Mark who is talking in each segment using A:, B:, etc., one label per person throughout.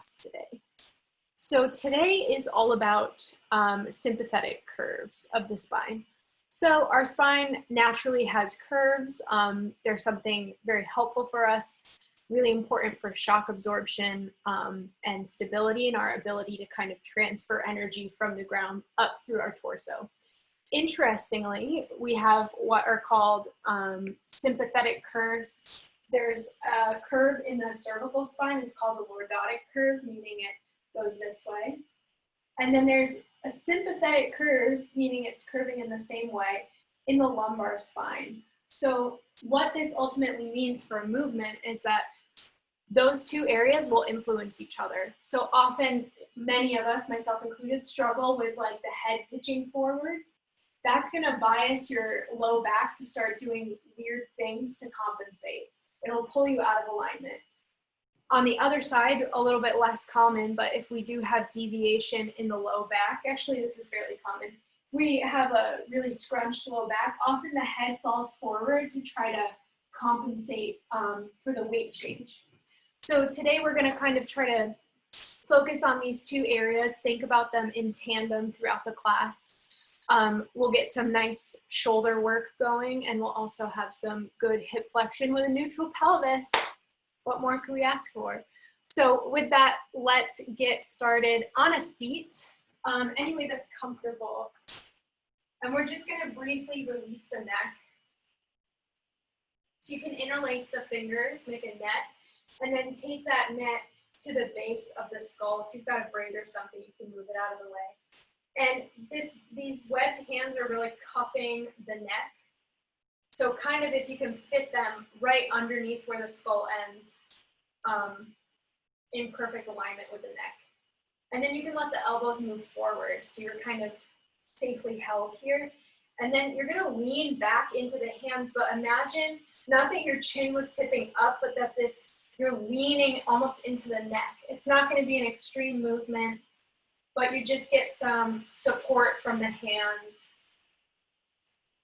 A: today. So today is all about sympathetic curves of the spine. So our spine naturally has curves. They're something very helpful for us, really important for shock absorption and stability and our ability to kind of transfer energy from the ground up through our torso. Interestingly, we have what are called sympathetic curves. There's a curve in the cervical spine. It's called the lordotic curve, meaning it goes this way. And then there's a sympathetic curve, meaning it's curving in the same way in the lumbar spine. So what this ultimately means for movement is that those two areas will influence each other. So often, many of us, myself included, struggle with like the head pitching forward. That's gonna bias your low back to start doing weird things to compensate. It'll pull you out of alignment. On the other side, a little bit less common, but if we do have deviation in the low back, actually this is fairly common. We have a really scrunched low back. Often the head falls forward to try to compensate for the weight change. So today we're gonna kind of try to focus on these two areas, think about them in tandem throughout the class. We'll get some nice shoulder work going, and we'll also have some good hip flexion with a neutral pelvis. What more could we ask for? So with that, let's get started on a seat, anyway that's comfortable. And we're just gonna briefly release the neck. So you can interlace the fingers, make a net, and then take that net to the base of the skull. If you've got a braid or something, you can move it out of the way. And these webbed hands are really cupping the neck. So kind of if you can fit them right underneath where the skull ends, in perfect alignment with the neck. And then you can let the elbows move forward, so you're kind of safely held here. And then you're gonna lean back into the hands, but imagine not that your chin was tipping up, but that you're leaning almost into the neck. It's not gonna be an extreme movement, but you just get some support from the hands.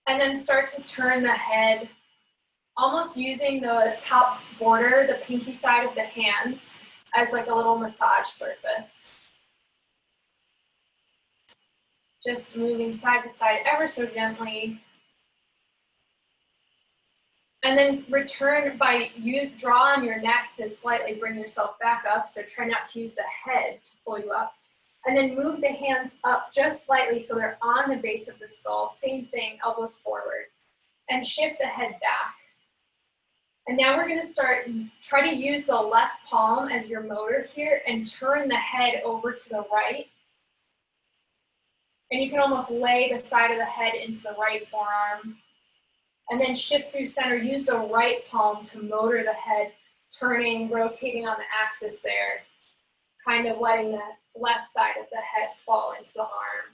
A: And then start to turn the head, almost using the top border, the pinky side of the hands, as like a little massage surface. Just moving side to side ever so gently. And then return draw on your neck to slightly bring yourself back up, so try not to use the head to pull you up. And then move the hands up just slightly so they're on the base of the skull. Same thing, elbows forward. And shift the head back. And now we're gonna try to use the left palm as your motor here and turn the head over to the right. And you can almost lay the side of the head into the right forearm. And then shift through center, use the right palm to motor the head, turning, rotating on the axis there, kind of letting that left side of the head fall into the arm.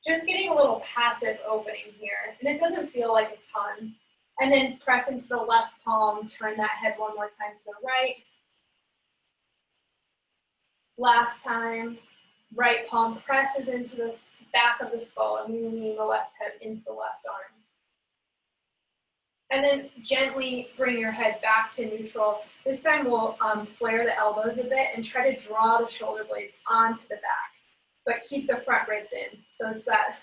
A: Just getting a little passive opening here, and it doesn't feel like a ton. And then press into the left palm, turn that head one more time to the right. Last time, right palm presses into the back of the skull and moving the left head into the left arm. And then gently bring your head back to neutral. This time we'll flare the elbows a bit and try to draw the shoulder blades onto the back, but keep the front ribs in. So it's that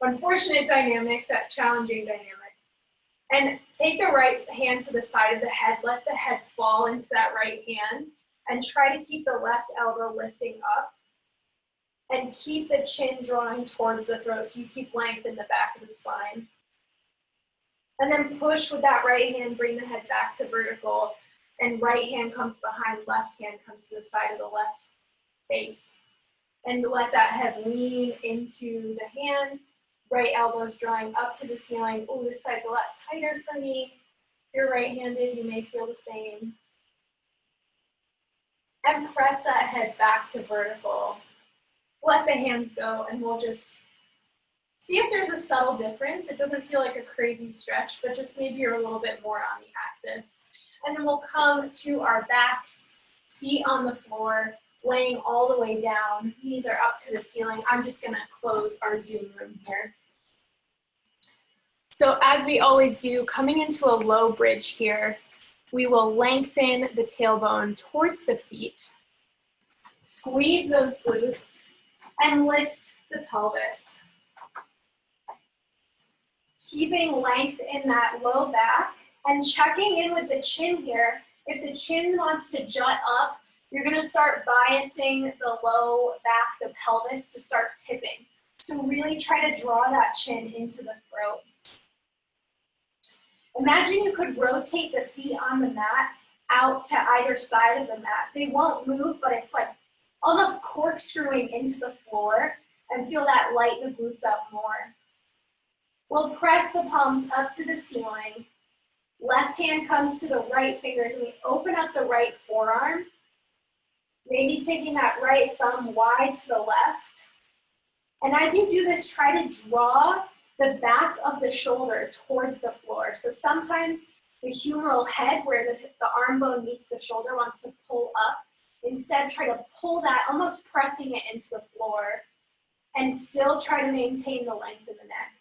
A: unfortunate dynamic, that challenging dynamic. And take the right hand to the side of the head, let the head fall into that right hand, and try to keep the left elbow lifting up. And keep the chin drawing towards the throat so you keep length in the back of the spine. And then push with that right hand, bring the head back to vertical, and right hand comes behind, left hand comes to the side of the left face. And let that head lean into the hand, right elbows drawing up to the ceiling. Oh, this side's a lot tighter for me. If you're right-handed, you may feel the same. And press that head back to vertical. Let the hands go, and we'll just see if there's a subtle difference. It doesn't feel like a crazy stretch, but just maybe you're a little bit more on the axis. And then we'll come to our backs, feet on the floor, laying all the way down. Knees are up to the ceiling. I'm just gonna close our Zoom room here. So as we always do, coming into a low bridge here, we will lengthen the tailbone towards the feet. Squeeze those glutes and lift the pelvis. Keeping length in that low back and checking in with the chin here. If the chin wants to jut up, you're gonna start biasing the low back, the pelvis, to start tipping. So really try to draw that chin into the throat. Imagine you could rotate the feet on the mat out to either side of the mat. They won't move, but it's like almost corkscrewing into the floor, and feel that light the glutes up more. We'll press the palms up to the ceiling. Left hand comes to the right fingers, and we open up the right forearm. Maybe taking that right thumb wide to the left. And as you do this, try to draw the back of the shoulder towards the floor. So sometimes the humeral head, where the arm bone meets the shoulder, wants to pull up. Instead, try to pull that, almost pressing it into the floor, and still try to maintain the length of the neck.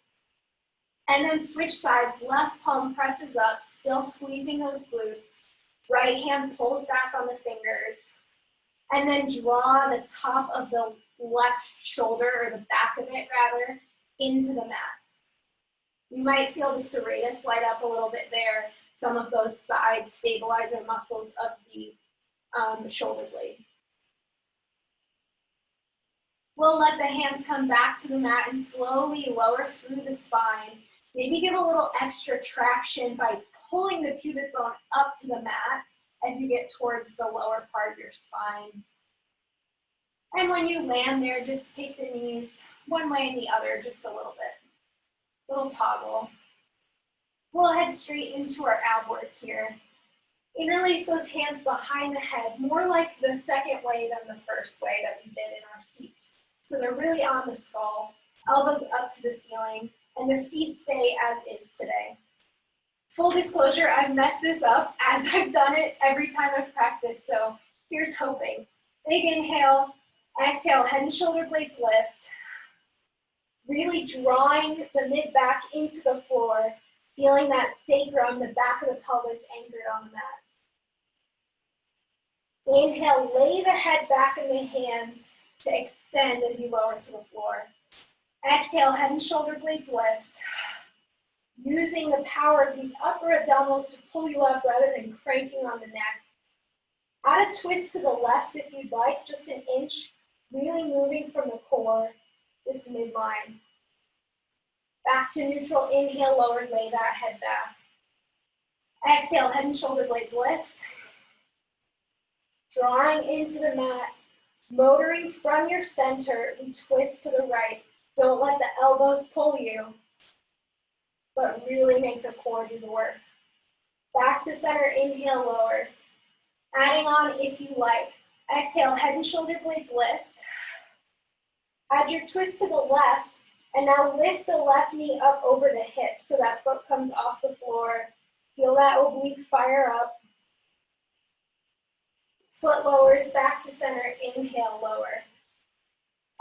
A: And then switch sides, left palm presses up, still squeezing those glutes. Right hand pulls back on the fingers. And then draw the top of the left shoulder, or the back of it rather, into the mat. You might feel the serratus light up a little bit there, some of those side stabilizer muscles of the shoulder blade. We'll let the hands come back to the mat and slowly lower through the spine. Maybe give a little extra traction by pulling the pubic bone up to the mat as you get towards the lower part of your spine. And when you land there, just take the knees one way and the other, just a little bit. Little toggle. We'll head straight into our ab work here. Interlace those hands behind the head, more like the second way than the first way that we did in our seat. So they're really on the skull, elbows up to the ceiling, and the feet stay as is today. Full disclosure, I've messed this up as I've done it every time I've practiced, so here's hoping. Big inhale, exhale, head and shoulder blades lift. Really drawing the mid-back into the floor, feeling that sacrum, the back of the pelvis anchored on the mat. Inhale, lay the head back in the hands to extend as you lower to the floor. Exhale, head and shoulder blades lift. Using the power of these upper abdominals to pull you up rather than cranking on the neck. Add a twist to the left if you'd like, just an inch, really moving from the core, this midline. Back to neutral, inhale, lower, lay that head back. Exhale, head and shoulder blades lift. Drawing into the mat, motoring from your center, we twist to the right. Don't let the elbows pull you, but really make the core do the work. Back to center, inhale, lower. Adding on if you like. Exhale, head and shoulder blades lift. Add your twist to the left, and now lift the left knee up over the hip so that foot comes off the floor. Feel that oblique fire up. Foot lowers back to center, inhale, lower.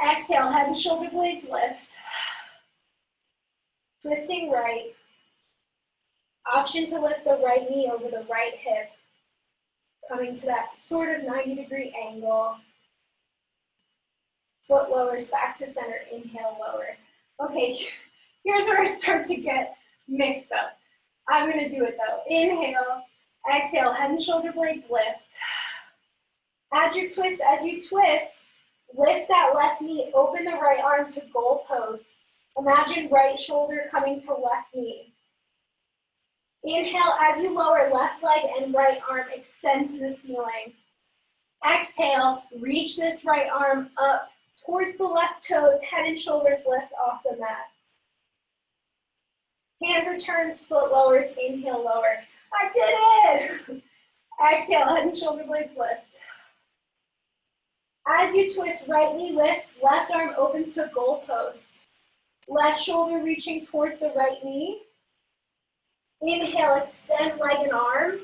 A: Exhale, head and shoulder blades lift. Twisting right. Option to lift the right knee over the right hip. Coming to that sort of 90-degree angle. Foot lowers back to center, inhale, lower. Okay, here's where I start to get mixed up. I'm gonna do it though. Inhale, exhale, head and shoulder blades lift. Add your twist. As you twist, lift that left knee, open the right arm to goal pose. Imagine right shoulder coming to left knee. Inhale, as you lower, left leg and right arm extend to the ceiling. Exhale, reach this right arm up towards the left toes, head and shoulders lift off the mat. Hand returns, foot lowers, inhale, lower. I did it! Exhale, head and shoulder blades lift. As you twist, right knee lifts, left arm opens to goal post. Left shoulder reaching towards the right knee. Inhale, extend leg and arm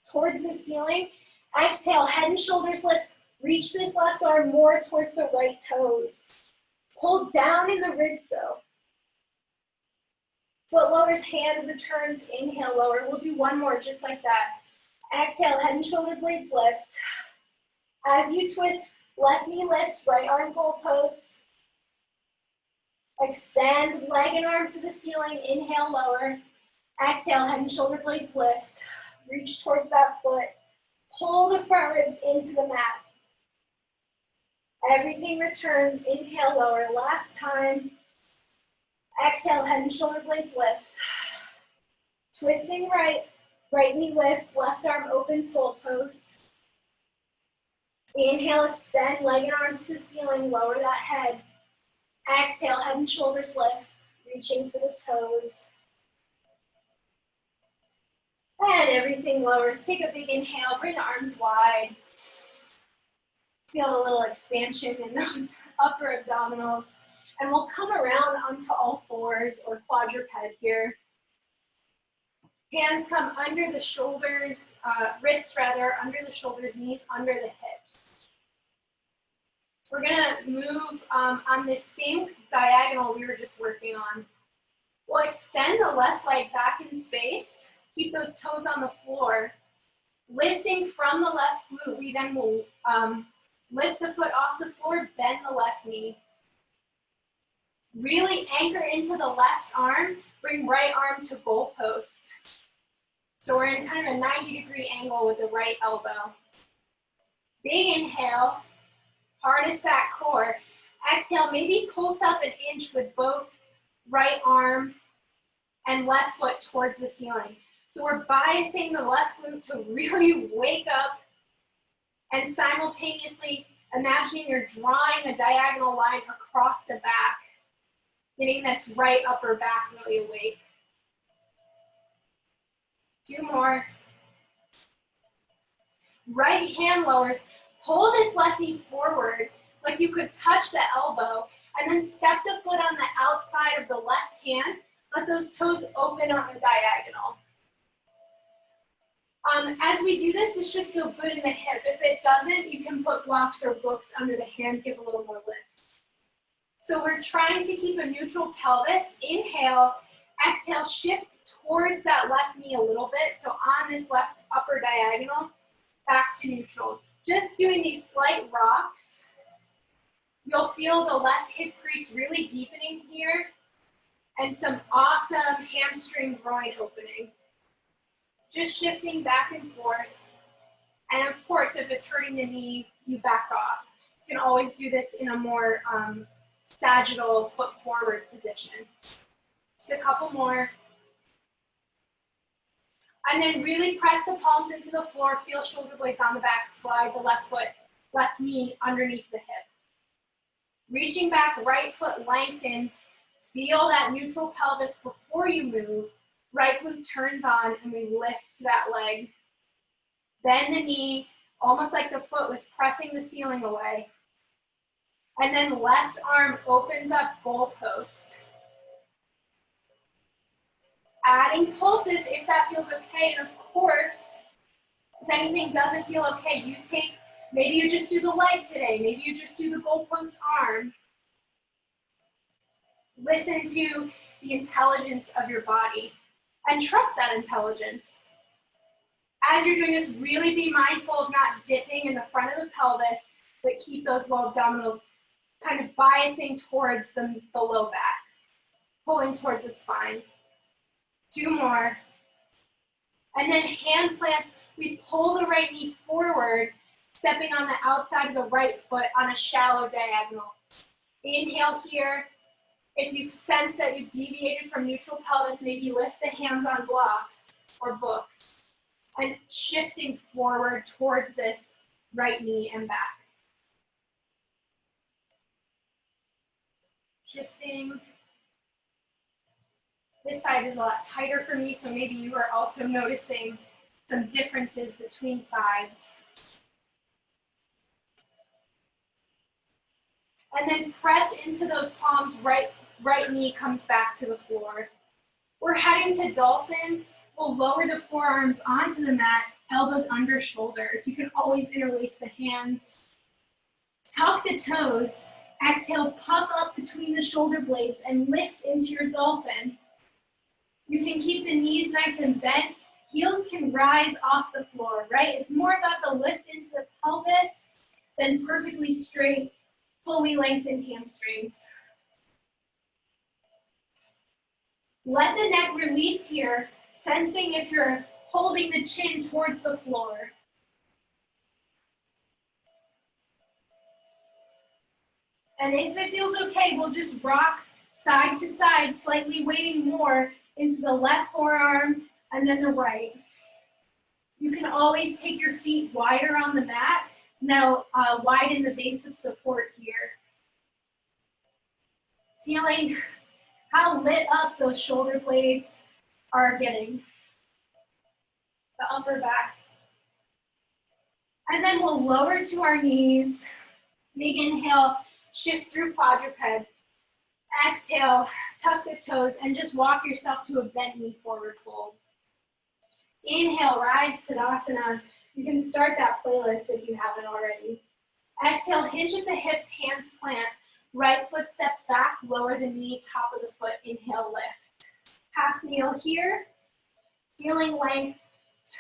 A: towards the ceiling. Exhale, head and shoulders lift. Reach this left arm more towards the right toes. Hold down in the ribs though. Foot lowers, hand returns, inhale, lower. We'll do one more just like that. Exhale, head and shoulder blades lift. As you twist,
B: Left knee lifts, right arm goalposts. Extend leg and arm to the ceiling. Inhale, lower. Exhale, head and shoulder blades lift. Reach towards that foot. Pull the front ribs into the mat. Everything returns. Inhale, lower. Last time. Exhale, head and shoulder blades lift. Twisting right. Right knee lifts, left arm opens goalpost. Inhale, extend leg and arm to the ceiling, lower that head. Exhale, head and shoulders lift, reaching for the toes. And everything lowers. Take a big inhale, bring the arms wide. Feel a little expansion in those upper abdominals. And we'll come around onto all fours or quadruped here. Hands come under the shoulders, wrists rather, under the shoulders, knees under the hips. We're gonna move on this same diagonal we were just working on. We'll extend the left leg back in space, keep those toes on the floor. Lifting from the left glute, we then will lift the foot off the floor, bend the left knee. Really anchor into the left arm, bring right arm to goalpost. So we're in kind of a 90-degree angle with the right elbow. Big inhale, harness that core. Exhale, maybe pulse up an inch with both right arm and left foot towards the ceiling. So we're biasing the left glute to really wake up and simultaneously imagining you're drawing a diagonal line across the back, getting this right upper back really awake. 2 more. Right hand lowers. Pull this left knee forward like you could touch the elbow, and then step the foot on the outside of the left hand. Let those toes open on the diagonal. As we do this, this should feel good in the hip. If it doesn't, you can put blocks or books under the hand, give a little more lift. So we're trying to keep a neutral pelvis. Inhale, exhale, shift towards that left knee a little bit. So on this left upper diagonal, back to neutral. Just doing these slight rocks. You'll feel the left hip crease really deepening here and some awesome hamstring groin opening. Just shifting back and forth. And of course, if it's hurting the knee, you back off. You can always do this in a more sagittal foot forward position. Just a couple more. And then really press the palms into the floor, feel shoulder blades on the back, slide the left foot, left knee underneath the hip. Reaching back, right foot lengthens, feel that neutral pelvis before you move. Right glute turns on and we lift that leg. Bend the knee, almost like the foot was pressing the ceiling away. And then left arm opens up goalpost. Adding pulses if that feels okay. And of course, if anything doesn't feel okay, you take, maybe you just do the leg today. Maybe you just do the goalpost arm. Listen to the intelligence of your body and trust that intelligence. As you're doing this, really be mindful of not dipping in the front of the pelvis, but keep those low abdominals kind of biasing towards the low back, pulling towards the spine. 2 more. And then hand plants, we pull the right knee forward, stepping on the outside of the right foot on a shallow diagonal. Inhale here. If you sense that you've deviated from neutral pelvis, maybe lift the hands on blocks or books. And shifting forward towards this right knee and back. Shifting. This side is a lot tighter for me, so maybe you are also noticing some differences between sides. And then press into those palms, right knee comes back to the floor. We're heading to dolphin. We'll lower the forearms onto the mat, elbows under shoulders. You can always interlace the hands. Tuck the toes. Exhale, puff up between the shoulder blades and lift into your dolphin. You can keep the knees nice and bent. Heels can rise off the floor, right? It's more about the lift into the pelvis then perfectly straight, fully lengthened hamstrings. Let the neck release here, sensing if you're holding the chin towards the floor. And if it feels okay, we'll just rock side to side, slightly weighting more into the left forearm and then the right. You can always take your feet wider on the mat. Now widen the base of support here. Feeling how lit up those shoulder blades are getting. The upper back. And then we'll lower to our knees. Big inhale, shift through quadruped. Exhale, tuck the toes and just walk yourself to a bent knee forward fold. Inhale, rise Tadasana. You can start that playlist if you haven't already. Exhale, hinge at the hips, hands plant. Right foot steps back, lower the knee, top of the foot, inhale, lift. Half kneel here, feeling length,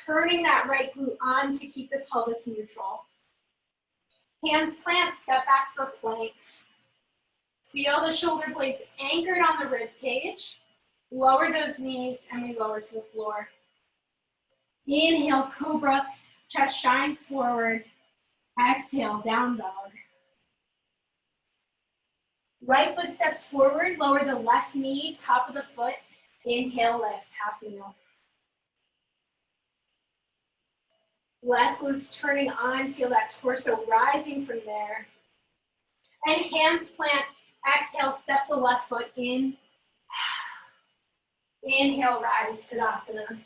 B: turning that right glute on to keep the pelvis neutral. Hands plant, step back for plank. Feel the shoulder blades anchored on the rib cage. Lower those knees and we lower to the floor. Inhale, cobra, chest shines forward. Exhale, down dog. Right foot steps forward, lower the left knee, top of the foot. Inhale, lift, half kneel. Left glutes turning on, feel that torso rising from there. And hands plant, exhale, step the left foot in. Inhale, rise, Tadasana.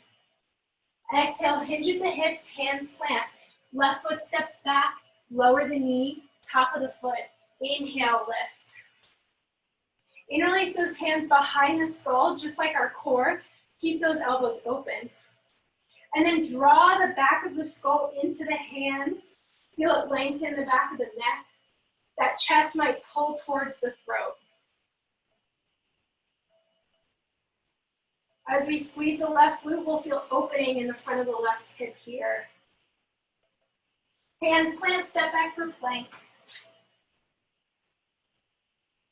B: Exhale, hinge at the hips, hands plant. Left foot steps back, lower the knee, top of the foot. Inhale, lift. Interlace those hands behind the skull, just like our core. Keep those elbows open. And then draw the back of the skull into the hands. Feel it lengthen the back of the neck. That chest might pull towards the throat. As we squeeze the left glute, we'll feel opening in the front of the left hip here. Hands plant, step back for plank.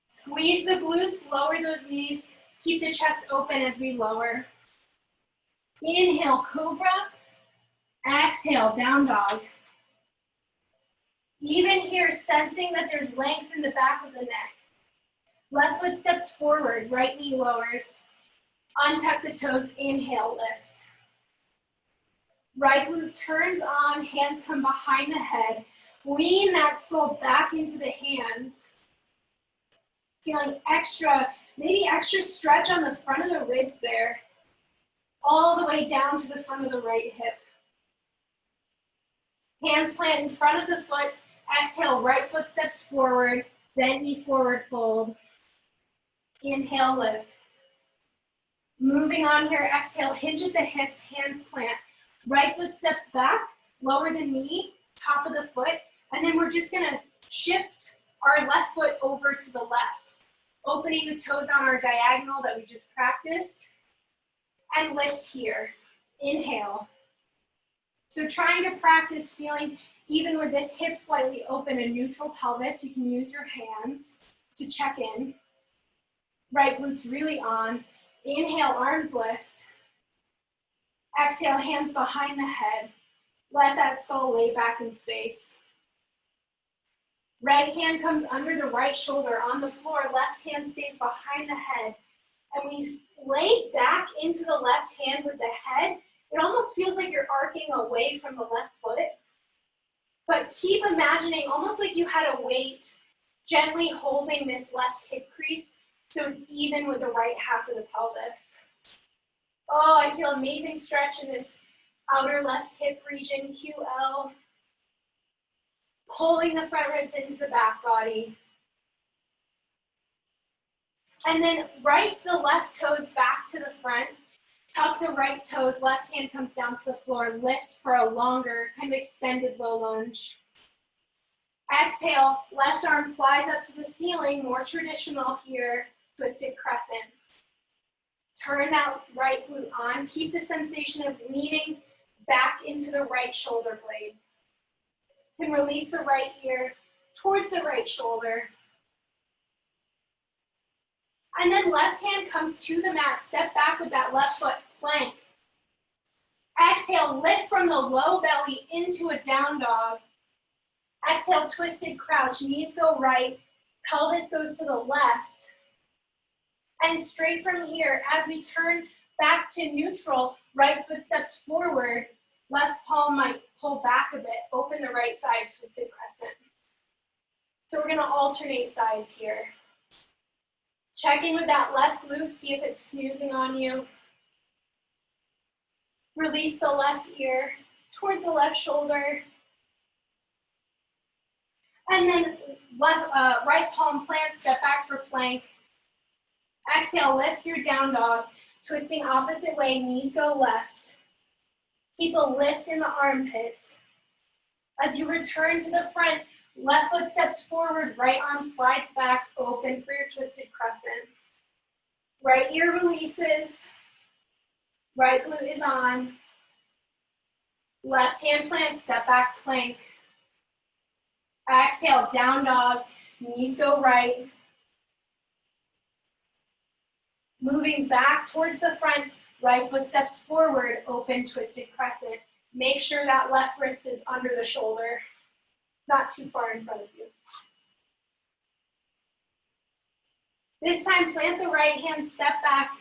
B: Squeeze the glutes, lower those knees. Keep the chest open as we lower. Inhale, cobra. Exhale, down dog. Even here, sensing that there's length in the back of the neck. Left foot steps forward, right knee lowers. Untuck the toes, inhale, lift. Right glute turns on, hands come behind the head. Lean that skull back into the hands. Feeling extra, maybe extra stretch on the front of the ribs there. All the way down to the front of the right hip. Hands plant in front of the foot. Exhale, right foot steps forward. Bend knee forward fold. Inhale, lift. Moving on here, exhale, hinge at the hips, hands plant. Right foot steps back, lower the knee, top of the foot, and then we're just gonna shift our left foot over to the left, opening the toes on our diagonal that we just practiced, and lift here. Inhale. So trying to practice feeling, even with this hip slightly open, a neutral pelvis, you can use your hands to check in. Right glutes really on. Inhale, arms lift. Exhale, hands behind the head. Let that skull lay back in space. Right hand comes under the right shoulder on the floor. Left hand stays behind the head. And we lay back into the left hand with the head. It almost feels like you're arcing away from the left foot. But keep imagining almost like you had a weight gently holding this left hip crease so it's even with the right half of the pelvis. Oh, I feel amazing stretch in this outer left hip region, QL. Pulling the front ribs into the back body. And then right to the left toes back to the front. Tuck the right toes, left hand comes down to the floor. Lift for a longer, kind of extended low lunge. Exhale, left arm flies up to the ceiling, more traditional here, twisted crescent. Turn that right glute on. Keep the sensation of leaning back into the right shoulder blade. Can release the right ear towards the right shoulder. And then left hand comes to the mat, step back with that left foot, plank. Exhale, lift from the low belly into a down dog. Exhale, twisted crouch, knees go right, pelvis goes to the left. And straight from here, as we turn back to neutral, right foot steps forward, left palm might pull back a bit, open the right side, twisted crescent. So we're gonna alternate sides here. Check in with that left glute, see if it's snoozing on you. Release the left ear towards the left shoulder. And then right palm plant, step back for plank. Exhale, lift through down dog, twisting opposite way, knees go left. Keep a lift in the armpits. As you return to the front, left foot steps forward, right arm slides back, open for your twisted crescent. Right ear releases, right glute is on. Left hand plant, step back plank. Exhale, down dog, knees go right. Moving back towards the front, right foot steps forward, open twisted crescent. Make sure that left wrist is under the shoulder, not too far in front of you. This time, plant the right hand, step back,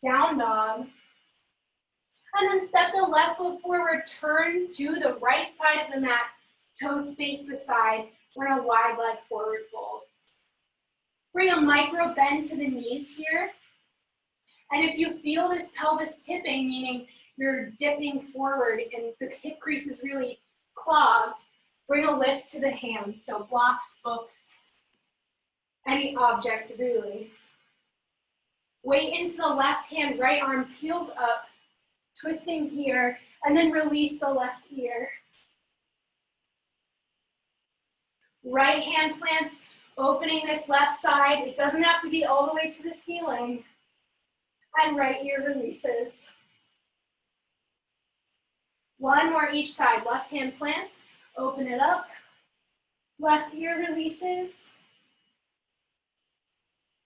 B: down dog. And then step the left foot forward, turn to the right side of the mat, toes face the side. We're in a wide leg forward fold. Bring a micro bend to the knees here. And if you feel this pelvis tipping, meaning you're dipping forward and the hip crease is really clogged, bring a lift to the hands. So blocks, books, any object really. Weight into the left hand, right arm peels up, twisting here, and then release the left ear. Right hand plants, opening this left side. It doesn't have to be all the way to the ceiling. And right ear releases. One more each side. Left hand plants, open it up. Left ear releases.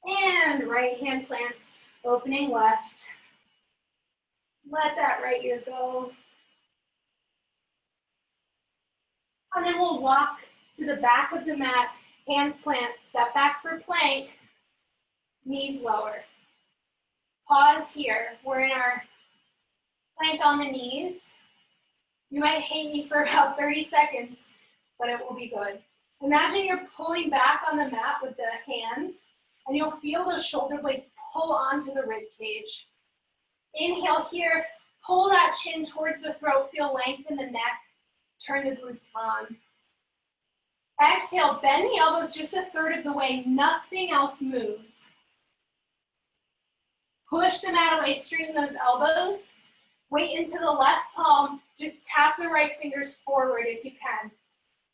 B: And right hand plants, opening left. Let that right ear go. And then we'll walk to the back of the mat, hands plant, step back for plank, knees lower. Pause here. We're in our plank on the knees. You might hate me for about 30 seconds, but it will be good. Imagine you're pulling back on the mat with the hands, and you'll feel those shoulder blades pull onto the rib cage. Inhale here, pull that chin towards the throat, feel length in the neck, turn the glutes on. Exhale, bend the elbows just a third of the way, nothing else moves. Push the mat away, straighten those elbows. Weight into the left palm, just tap the right fingers forward if you can.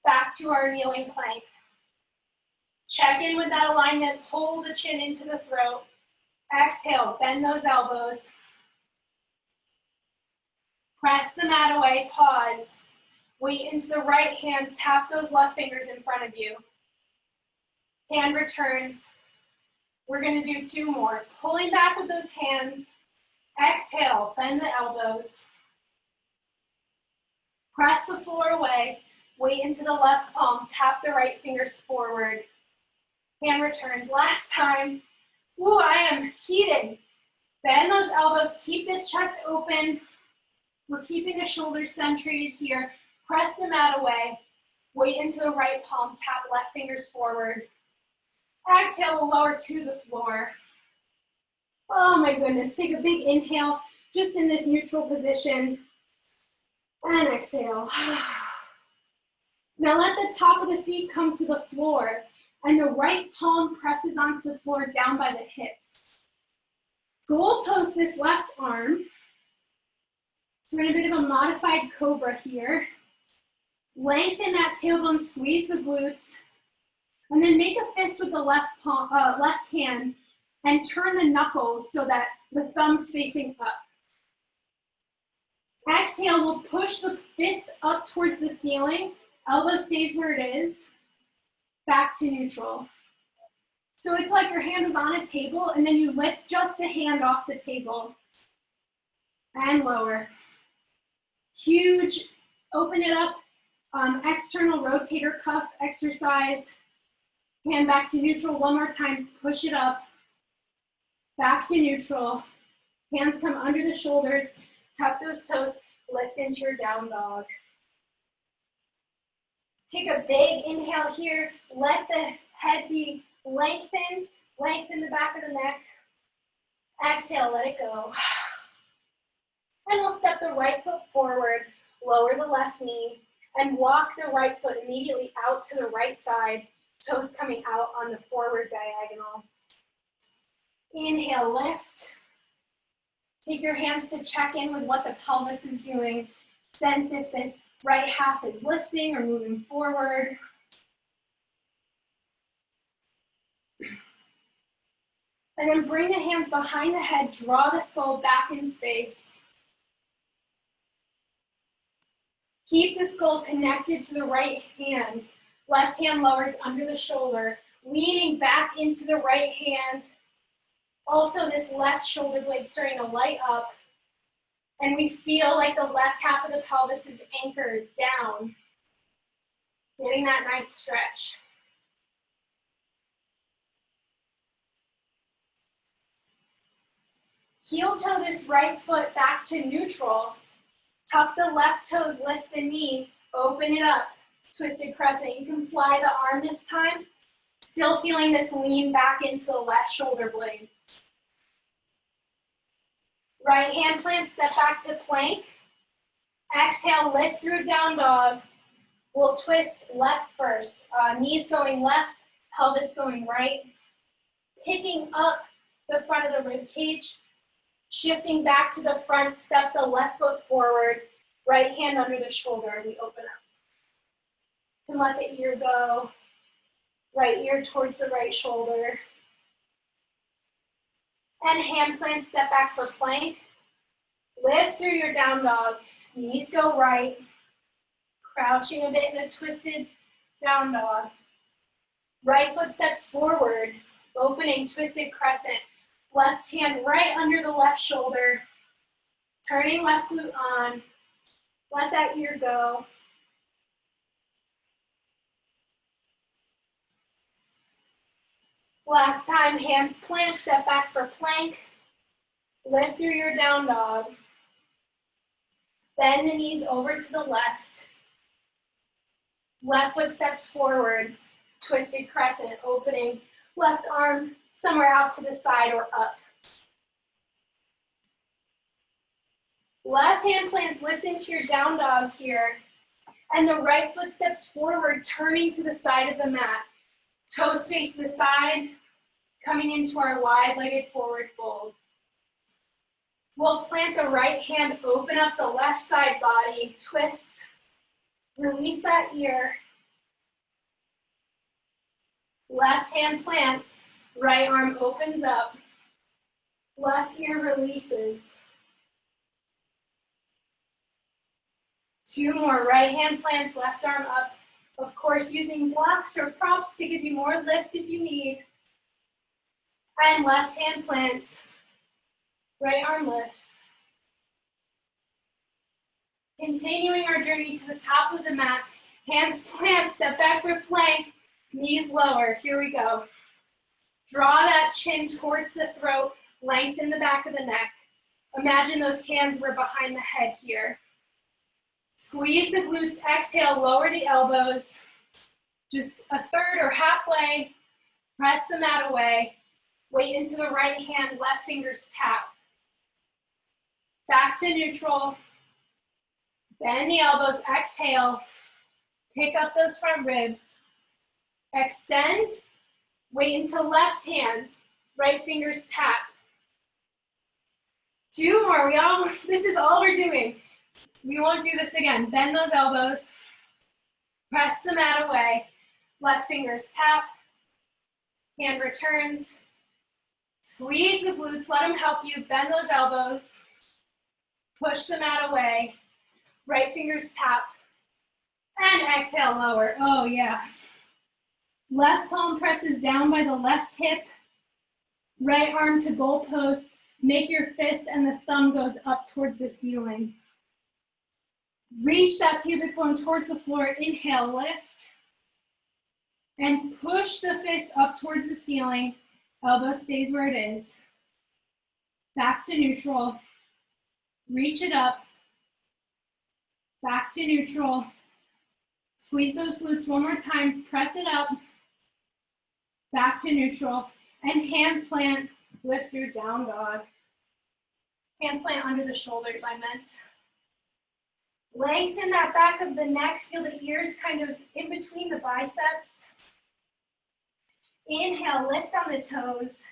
B: Back to our kneeling plank. Check in with that alignment, pull the chin into the throat. Exhale, bend those elbows. Press the mat away, pause. Weight into the right hand, tap those left fingers in front of you. Hand returns. We're gonna do two more. Pulling back with those hands. Exhale, bend the elbows. Press the floor away. Weight into the left palm, tap the right fingers forward. Hand returns, last time. Ooh, I am heated. Bend those elbows, keep this chest open. We're keeping the shoulders centered here. Press the mat away. Weight into the right palm, tap left fingers forward. Exhale, we'll lower to the floor. Oh my goodness, take a big inhale, just in this neutral position. And exhale. Now let the top of the feet come to the floor, and the right palm presses onto the floor down by the hips. Goalpost this left arm. So we're in a bit of a modified cobra here. Lengthen that tailbone, squeeze the glutes. And then make a fist with the left hand and turn the knuckles so that the thumb's facing up. Exhale, we'll push the fist up towards the ceiling Elbow stays where it is, back to neutral. So it's like your hand is on a table and then you lift just the hand off the table and lower. Huge, open it up, external rotator cuff exercise. Hand back to neutral one more time, push it up, back to neutral. Hands come under the shoulders, tuck those toes, lift into your down dog. Take a big inhale here, let the head be lengthened, lengthen the back of the neck. Exhale, let it go. And we'll step the right foot forward, lower the left knee, and walk the right foot immediately out to the right side, toes coming out on the forward diagonal. Inhale, lift. Take your hands to check in with what the pelvis is doing. Sense if this right half is lifting or moving forward. And then bring the hands behind the head, draw the skull back in space. Keep the skull connected to the right hand. Left hand lowers under the shoulder, leaning back into the right hand. Also, this left shoulder blade starting to light up. And we feel like the left half of the pelvis is anchored down. Getting that nice stretch. Heel toe this right foot back to neutral. Tuck the left toes, lift the knee, open it up. Twisted crescent. You can fly the arm this time. Still feeling this lean back into the left shoulder blade. Right hand plant, step back to plank. Exhale, lift through down dog. We'll twist left first. Knees going left, pelvis going right. Picking up the front of the rib cage. Shifting back to the front, step the left foot forward. Right hand under the shoulder, we open up. And let the ear go. Right ear towards the right shoulder. And hand plant, step back for plank. Lift through your down dog. Knees go right. Crouching a bit in a twisted down dog. Right foot steps forward. Opening twisted crescent. Left hand right under the left shoulder. Turning left glute on. Let that ear go. Last time, hands plant, step back for plank. Lift through your down dog. Bend the knees over to the left. Left foot steps forward, twisted crescent, opening left arm somewhere out to the side or up. Left hand plants, lift into your down dog here. And the right foot steps forward, turning to the side of the mat. Toes face the side, coming into our wide-legged forward fold. We'll plant the right hand, open up the left side body, twist, release that ear. Left hand plants, right arm opens up, left ear releases. Two more, right hand plants, left arm up. Of course, using blocks or props to give you more lift if you need. And left hand plants, right arm lifts. Continuing our journey to the top of the mat, hands plant, step back for plank, knees lower, here we go. Draw that chin towards the throat, lengthen the back of the neck. Imagine those hands were behind the head here. Squeeze the glutes, exhale, lower the elbows. Just a third or halfway, press the mat away. Weight into the right hand, left fingers tap. Back to neutral. Bend the elbows, exhale. Pick up those front ribs. Extend, weight into left hand, right fingers tap. Two more, this is all we're doing. We won't do this again. Bend those elbows. Press the mat away. Left fingers tap. Hand returns. Squeeze the glutes. Let them help you. Bend those elbows. Push the mat away. Right fingers tap. And exhale, lower. Oh, yeah. Left palm presses down by the left hip. Right arm to goalpost. Make your fist and the thumb goes up towards the ceiling. Reach that pubic bone towards the floor. Inhale, lift. And push the fist up towards the ceiling. Elbow stays where it is. Back to neutral. Reach it up. Back to neutral. Squeeze those glutes one more time. Press it up. Back to neutral. And hand plant. Lift through down dog. Hands plant under the shoulders, I meant. Lengthen that back of the neck. Feel the ears kind of in between the biceps. Inhale, lift on the toes.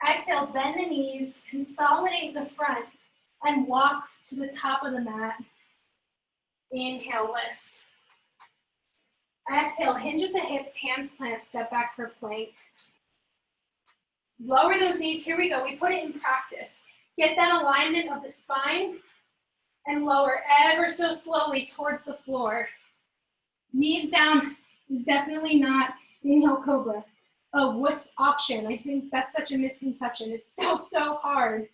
B: Exhale, bend the knees, consolidate the front, and walk to the top of the mat. Inhale, lift. Exhale, hinge at the hips, hands plant, step back for plank. Lower those knees, here we go. We put it in practice. Get that alignment of the spine and lower ever so slowly towards the floor. Knees down is definitely not inhale cobra. A wuss option. I think that's such a misconception. It's still so hard.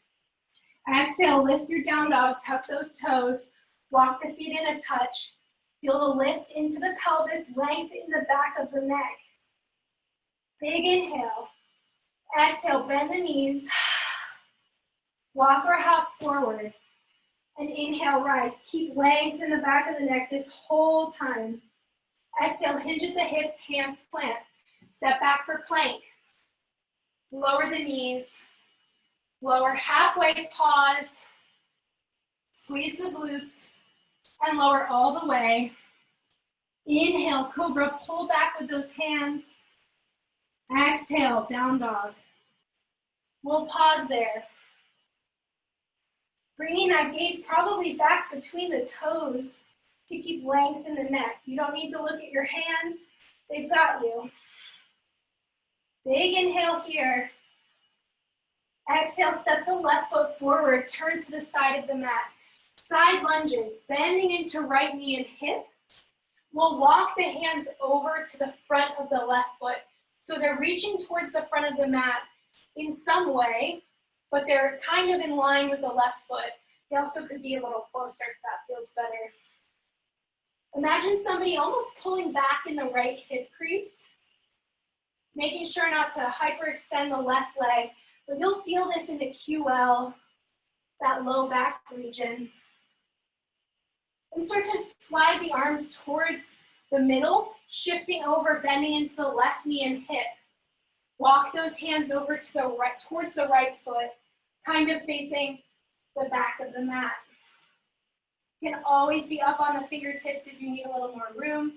B: Exhale, lift your down dog, tuck those toes, walk the feet in a touch. Feel the lift into the pelvis, length in the back of the neck. Big inhale. Exhale, bend the knees. Walk or hop forward. And inhale, rise. Keep length in the back of the neck this whole time. Exhale, hinge at the hips, hands plant. Step back for plank. Lower the knees. Lower halfway, pause. Squeeze the glutes and lower all the way. Inhale, cobra, pull back with those hands. Exhale, down dog. We'll pause there. Bringing that gaze probably back between the toes to keep length in the neck. You don't need to look at your hands. They've got you. Big inhale here. Exhale, step the left foot forward, turn to the side of the mat. Side lunges, bending into right knee and hip. We'll walk the hands over to the front of the left foot. So they're reaching towards the front of the mat in some way, but they're kind of in line with the left foot. They also could be a little closer if that feels better. Imagine somebody almost pulling back in the right hip crease, making sure not to hyperextend the left leg, but you'll feel this in the QL, that low back region. And start to slide the arms towards the middle, shifting over, bending into the left knee and hip. Walk those hands over to the right, towards the right foot, kind of facing the back of the mat. You can always be up on the fingertips if you need a little more room,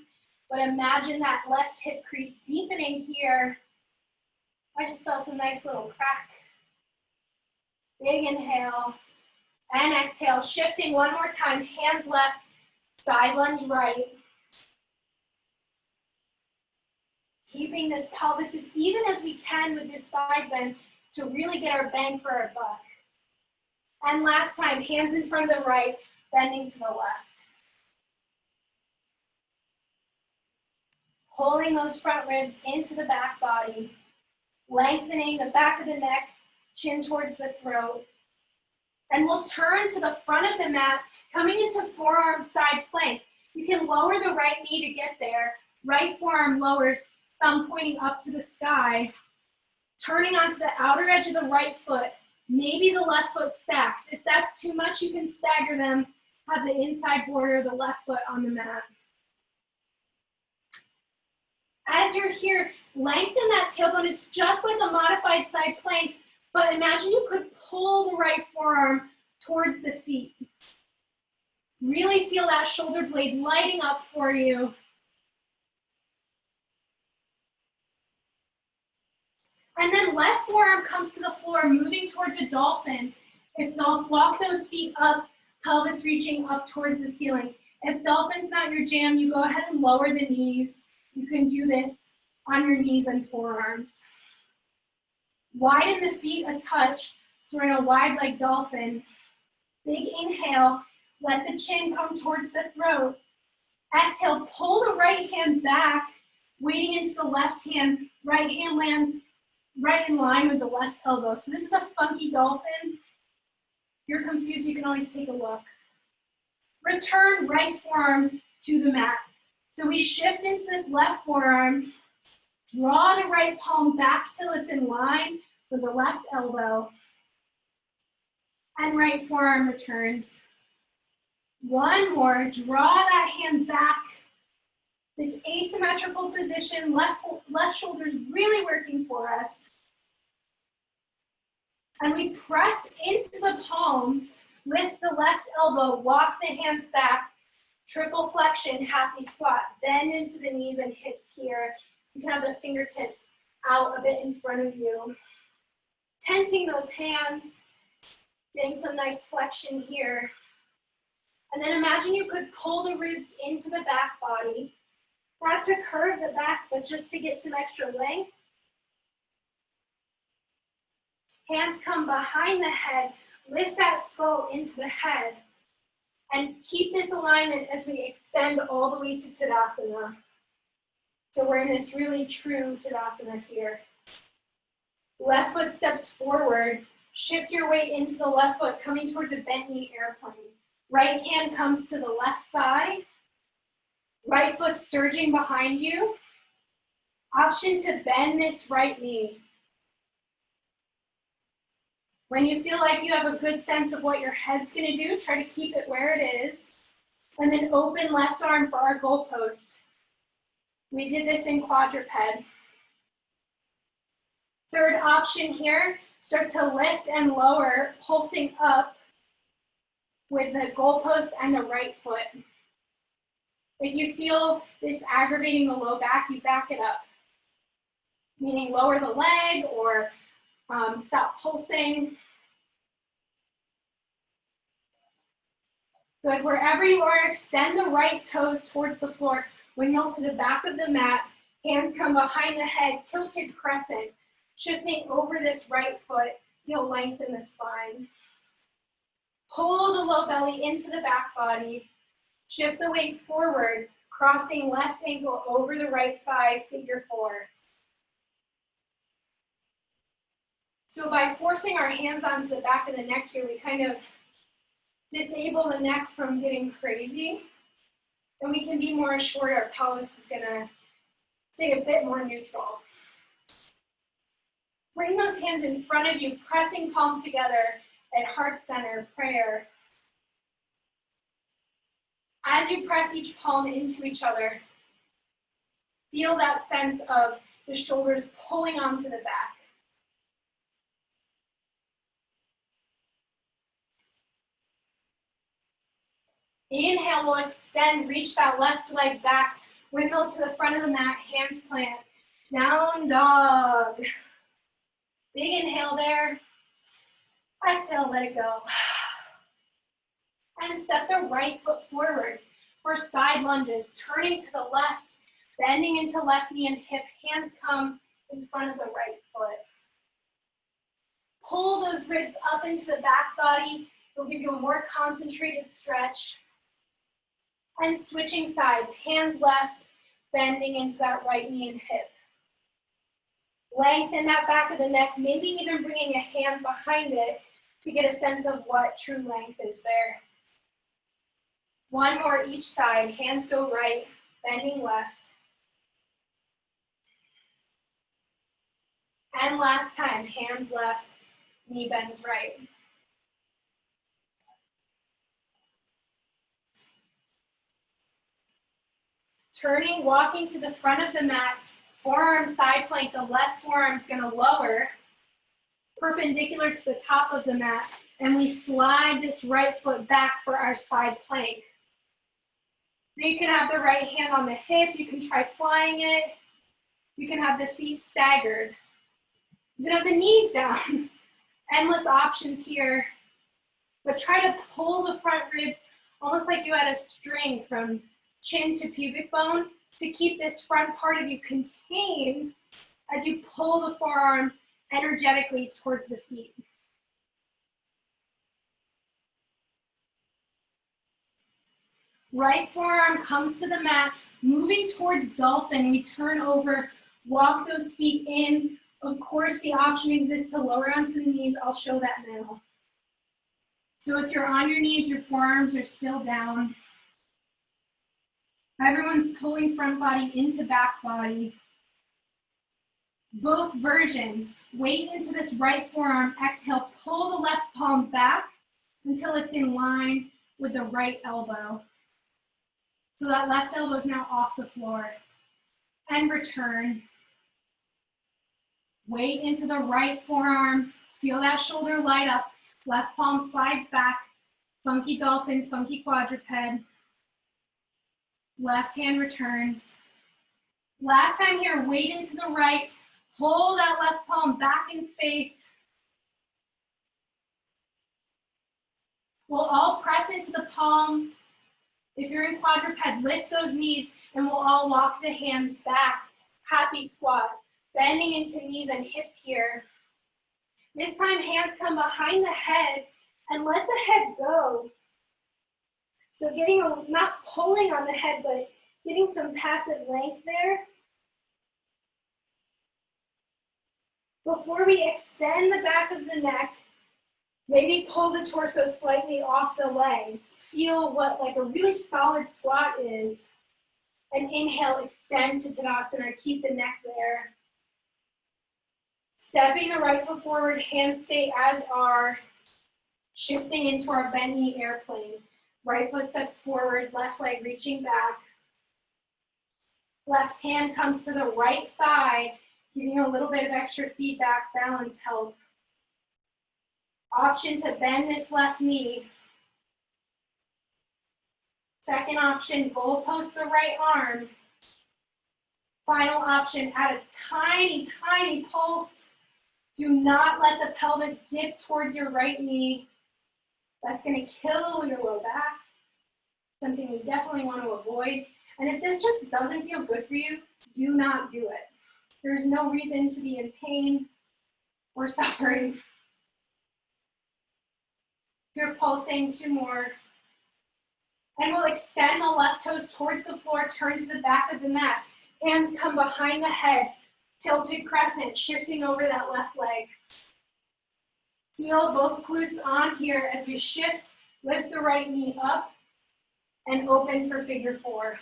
B: but imagine that left hip crease deepening here. I just felt a nice little crack. Big inhale and exhale, shifting one more time, hands left, side lunge right. Keeping this pelvis as even as we can with this side bend to really get our bang for our buck. And last time, hands in front of the right, bending to the left. Pulling those front ribs into the back body, lengthening the back of the neck, chin towards the throat. And we'll turn to the front of the mat, coming into forearm side plank. You can lower the right knee to get there. Right forearm lowers, thumb pointing up to the sky. Turning onto the outer edge of the right foot. Maybe the left foot stacks. If that's too much, you can stagger them. Have the inside border of the left foot on the mat. As you're here, lengthen that tailbone. It's just like a modified side plank, but imagine you could pull the right forearm towards the feet. Really feel that shoulder blade lighting up for you. And then left forearm comes to the floor, moving towards a dolphin. If dolphin, walk those feet up, pelvis reaching up towards the ceiling. If dolphin's not your jam, you go ahead and lower the knees. You can do this on your knees and forearms. Widen the feet a touch, so we're in a wide leg dolphin. Big inhale, let the chin come towards the throat. Exhale, pull the right hand back, weighting into the left hand. Right hand lands right in line with the left elbow. So this is a funky dolphin. If you're confused, you can always take a look. Return right forearm to the mat. So we shift into this left forearm, draw the right palm back till it's in line with the left elbow, and right forearm returns. One more, draw that hand back. This asymmetrical position, left shoulder's really working for us. And we press into the palms, lift the left elbow, walk the hands back, triple flexion, happy squat, bend into the knees and hips here. You can have the fingertips out a bit in front of you. Tenting those hands, getting some nice flexion here. And then imagine you could pull the ribs into the back body, not to curve the back, but just to get some extra length. Hands come behind the head, lift that skull into the head, and keep this alignment as we extend all the way to Tadasana. So we're in this really true Tadasana here. Left foot steps forward, shift your weight into the left foot, coming towards a bent knee airplane. Right hand comes to the left thigh, right foot surging behind you. Option to bend this right knee. When you feel like you have a good sense of what your head's gonna do, try to keep it where it is. And then open left arm for our goalpost. We did this in quadruped. Third option here, start to lift and lower, pulsing up with the goalpost and the right foot. If you feel this aggravating the low back, you back it up. Meaning lower the leg or stop pulsing. Good, wherever you are, extend the right toes towards the floor. Windmill to the back of the mat, hands come behind the head, tilted crescent. Shifting over this right foot, feel length in the spine. Pull the low belly into the back body. Shift the weight forward, crossing left ankle over the right thigh, figure four. So by forcing our hands onto the back of the neck here, we kind of disable the neck from getting crazy. And we can be more assured our pelvis is gonna stay a bit more neutral. Bring those hands in front of you, pressing palms together at heart center, prayer. As you press each palm into each other, feel that sense of the shoulders pulling onto the back. Inhale, we'll extend, reach that left leg back, windmill to the front of the mat, hands plant, down dog. Big inhale there. Exhale, let it go. And step the right foot forward for side lunges, turning to the left, bending into left knee and hip, hands come in front of the right foot. Pull those ribs up into the back body. It'll give you a more concentrated stretch. And switching sides, hands left, bending into that right knee and hip. Lengthen that back of the neck, maybe even bringing a hand behind it to get a sense of what true length is there. One more each side, hands go right, bending left. And last time, hands left, knee bends right. Turning, walking to the front of the mat, forearm side plank, the left forearm is gonna lower, perpendicular to the top of the mat, and we slide this right foot back for our side plank. Now you can have the right hand on the hip, you can try flying it, you can have the feet staggered. You can have the knees down. Endless options here, but try to pull the front ribs almost like you had a string from chin to pubic bone to keep this front part of you contained as you pull the forearm energetically towards the feet. Right forearm comes to the mat, moving towards dolphin. We turn over, walk those feet in. Of course, the option exists to lower onto the knees. I'll show that now. So if you're on your knees, your forearms are still down. Everyone's pulling front body into back body. Both versions. Weight into this right forearm. Exhale, pull the left palm back until it's in line with the right elbow. So that left elbow is now off the floor. And return. Weight into the right forearm. Feel that shoulder light up. Left palm slides back. Funky dolphin, funky quadruped. Left hand returns. Last time here, weight into the right. Pull that left palm back in space. We'll all press into the palm. If you're in quadruped, lift those knees and we'll all walk the hands back. Happy squat. Bending into knees and hips here. This time, hands come behind the head and let the head go. So not pulling on the head, but getting some passive length there. Before we extend the back of the neck, maybe pull the torso slightly off the legs. Feel what like a really solid squat is. And inhale, extend to Tadasana, keep the neck there. Stepping the right foot forward, hands stay as are. Shifting into our bend knee airplane. Right foot steps forward, left leg reaching back. Left hand comes to the right thigh, giving you a little bit of extra feedback, balance help. Option to bend this left knee. Second option, goalpost the right arm. Final option, add a tiny, tiny pulse. Do not let the pelvis dip towards your right knee. That's going to kill your low back. Something we definitely want to avoid. And if this just doesn't feel good for you, do not do it. There's no reason to be in pain or suffering. If you're pulsing, 2 more. And we'll extend the left toes towards the floor, turn to the back of the mat. Hands come behind the head, tilted crescent, shifting over that left leg. Feel both glutes on here as we shift, lift the right knee up, and open for figure 4.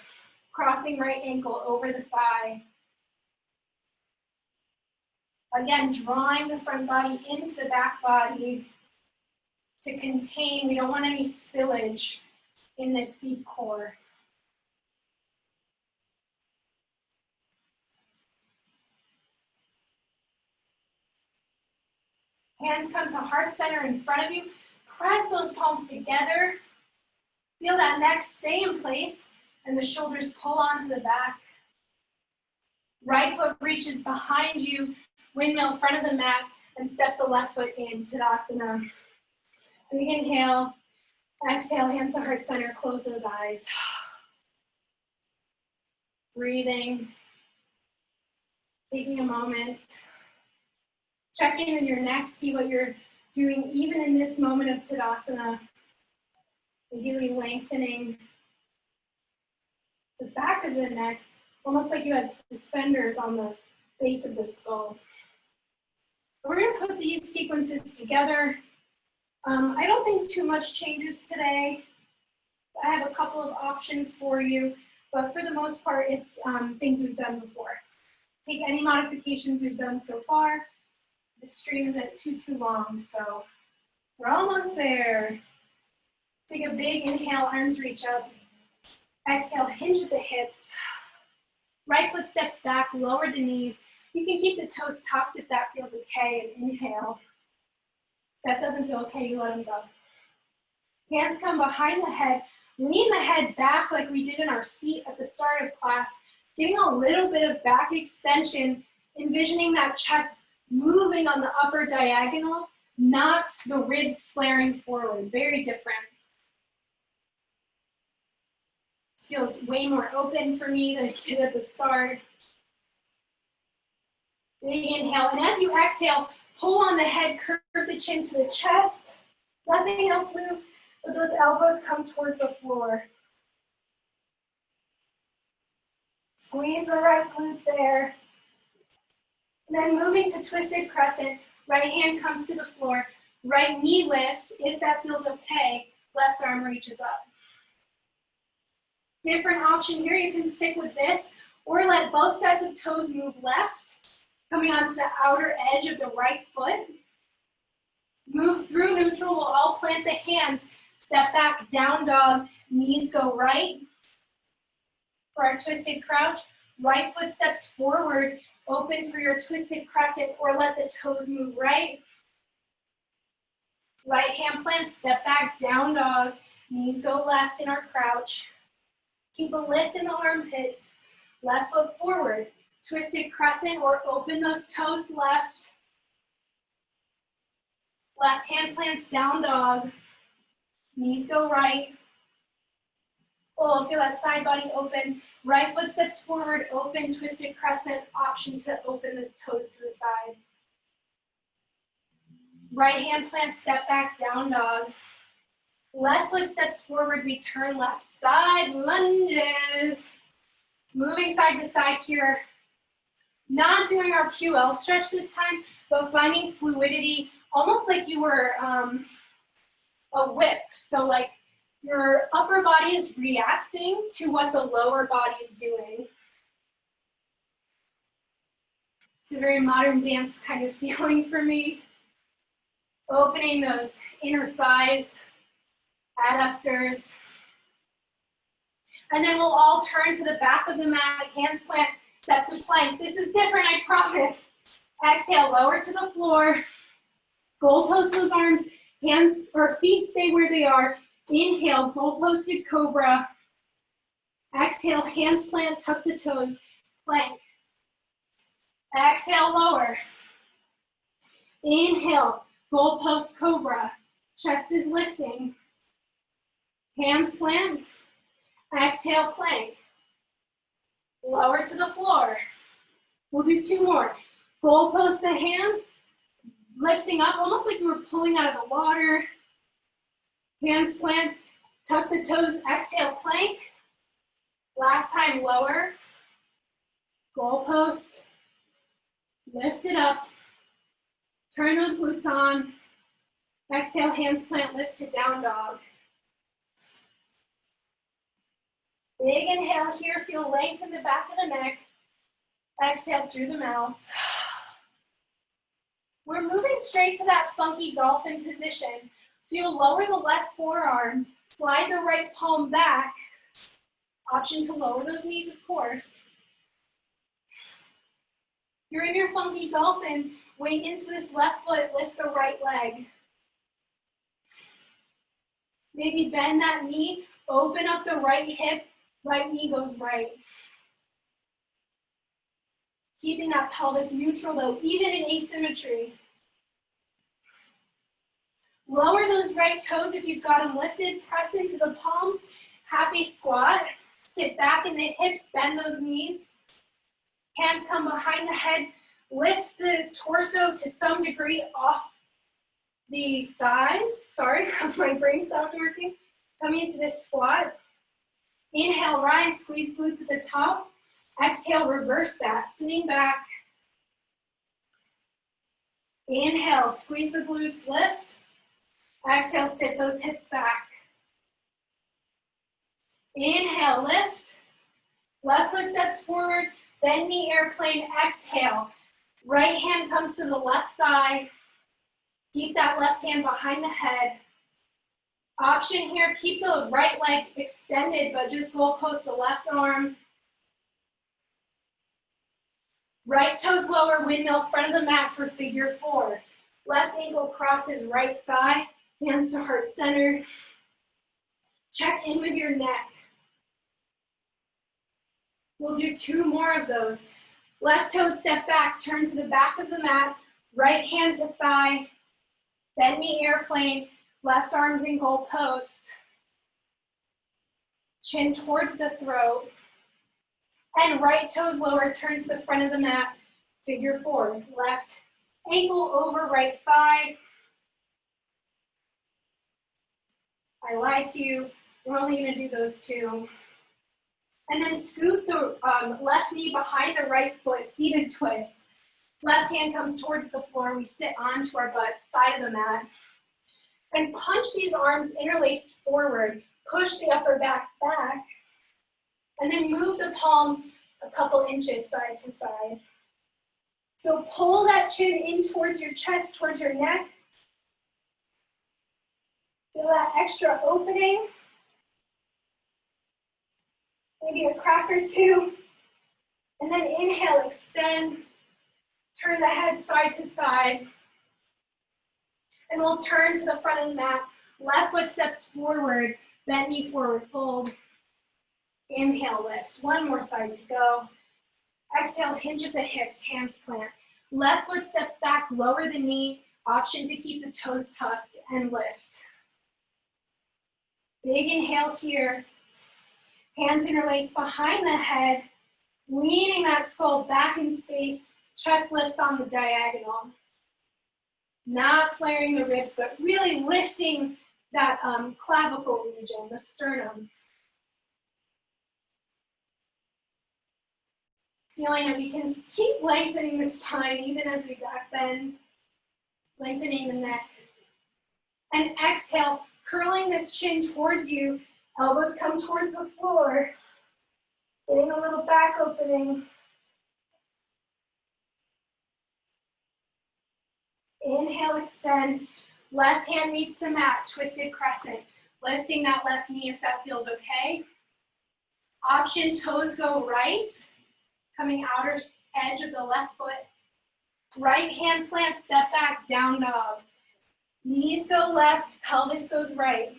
B: Crossing right ankle over the thigh. Again, drawing the front body into the back body to contain. We don't want any spillage in this deep core. Hands come to heart center in front of you. Press those palms together. Feel that neck stay in place and the shoulders pull onto the back. Right foot reaches behind you, windmill front of the mat, and step the left foot in, Tadasana. Big inhale, exhale, hands to heart center, close those eyes. Breathing, taking a moment. Check in with your neck, see what you're doing even in this moment of Tadasana. Ideally lengthening the back of the neck, almost like you had suspenders on the base of the skull. We're going to put these sequences together. I don't think too much changes today. I have a couple of options for you, but for the most part, it's things we've done before. Take any modifications we've done so far. The stream isn't too long, so we're almost there. Take a big inhale, arms reach up. Exhale, hinge at the hips. Right foot steps back, lower the knees. You can keep the toes tucked if that feels okay, and inhale. If that doesn't feel okay, you let them go. Hands come behind the head. Lean the head back like we did in our seat at the start of class. Getting a little bit of back extension, envisioning that chest moving on the upper diagonal, not the ribs flaring forward. Very different. This feels way more open for me than it did at the start. Big inhale, and as you exhale, pull on the head, curve the chin to the chest. Nothing else moves, but those elbows come towards the floor. Squeeze the right glute there. And then moving to twisted crescent, right hand comes to the floor, right knee lifts. If that feels okay, left arm reaches up. Different option here, you can stick with this or let both sets of toes move left, coming onto the outer edge of the right foot. Move through neutral, we'll all plant the hands, step back, down dog, knees go right. For our twisted crouch, right foot steps forward, open for your twisted crescent or let the toes move right. Right hand plant, step back, down dog, knees go left in our crouch. Keep a lift in the armpits, left foot forward, twisted crescent or open those toes left. Left hand plants down dog, knees go right. Oh, feel that side body open. Right foot steps forward, open, twisted crescent, option to open the toes to the side. Right hand plant, step back, down dog. Left foot steps forward, return left side, lunges. Moving side to side here. Not doing our QL stretch this time, but finding fluidity, almost like you were a whip. So like your upper body is reacting to what the lower body is doing. It's a very modern dance kind of feeling for me. Opening those inner thighs, adductors. And then we'll all turn to the back of the mat, hands plant, step to plank. This is different, I promise. Exhale, lower to the floor. Goalpost those arms, hands or feet stay where they are. Inhale, goalposted cobra. Exhale, hands plant, tuck the toes, plank. Exhale, lower. Inhale, goalpost cobra. Chest is lifting. Hands plant. Exhale, plank. Lower to the floor. We'll do two more. Goalpost the hands, lifting up, almost like you were pulling out of the water. Hands plant, tuck the toes, exhale, plank. Last time, lower. Goalpost, lift it up. Turn those glutes on. Exhale, hands plant, lift to down dog. Big inhale here, feel length in the back of the neck. Exhale through the mouth. We're moving straight to that funky dolphin position. So you'll lower the left forearm, slide the right palm back. Option to lower those knees, of course. You're in your funky dolphin. Weight into this left foot, lift the right leg. Maybe bend that knee, open up the right hip, right knee goes right. Keeping that pelvis neutral though, even in asymmetry. Lower those right toes if you've got them lifted, press into the palms, happy squat. Sit back in the hips, bend those knees. Hands come behind the head, lift the torso to some degree off the thighs. Sorry, my brain stopped working. Coming into this squat. Inhale, rise, squeeze glutes at the top. Exhale, reverse that, sitting back. Inhale, squeeze the glutes, lift. Exhale, sit those hips back. Inhale, lift. Left foot steps forward, bend knee airplane, exhale. Right hand comes to the left thigh. Keep that left hand behind the head. Option here, keep the right leg extended, but just goalpost the left arm. Right toes lower, windmill, front of the mat for figure four. Left ankle crosses right thigh, hands to heart center. Check in with your neck. We'll do two more of those. Left toe step back, turn to the back of the mat, right hand to thigh, bend knee airplane, left arms in goal post. Chin towards the throat. And right toes lower, turn to the front of the mat, figure four. Left ankle over right thigh. I lied to you, we're only gonna do those two. And then scoot the left knee behind the right foot, seated twist. Left hand comes towards the floor. We sit onto our butts, side of the mat. And punch these arms interlaced forward. Push the upper back back. And then move the palms a couple inches side to side. So pull that chin in towards your chest, towards your neck. Feel that extra opening. Maybe a crack or two. And then inhale, extend. Turn the head side to side. And we'll turn to the front of the mat. Left foot steps forward, bent knee forward, fold. Inhale, lift. One more side to go. Exhale, hinge at the hips, hands plant. Left foot steps back, lower the knee. Option to keep the toes tucked and lift. Big inhale here. Hands interlaced behind the head, leaning that skull back in space. Chest lifts on the diagonal. Not flaring the ribs, but really lifting that clavicle region, the sternum. Feeling that we can keep lengthening the spine even as we back bend, lengthening the neck. And exhale, curling this chin towards you, elbows come towards the floor, getting a little back opening. Inhale, extend. Left hand meets the mat, twisted crescent. Lifting that left knee if that feels okay. Option, toes go right, coming outer edge of the left foot. Right hand plant, step back, down dog. Knees go left, pelvis goes right.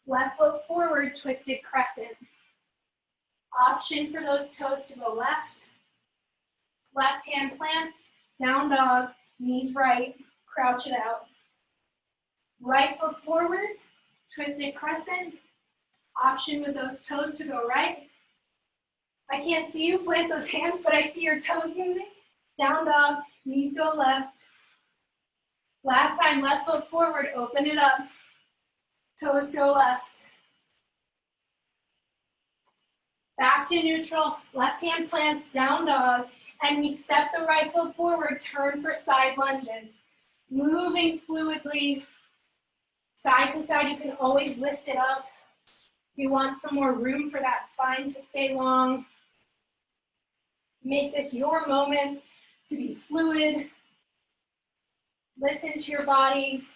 B: Left foot forward, twisted crescent. Option for those toes to go left. Left hand plants, down dog, knees right, crouch it out. Right foot forward, twisted crescent. Option with those toes to go right. I can't see you plant those hands, but I see your toes moving. Down dog, knees go left. Last time, left foot forward, open it up. Toes go left. Back to neutral, left hand plants, down dog, and we step the right foot forward, turn for side lunges. Moving fluidly, side to side, you can always lift it up. If you want some more room for that spine to stay long, make this your moment to be fluid. Listen to your body.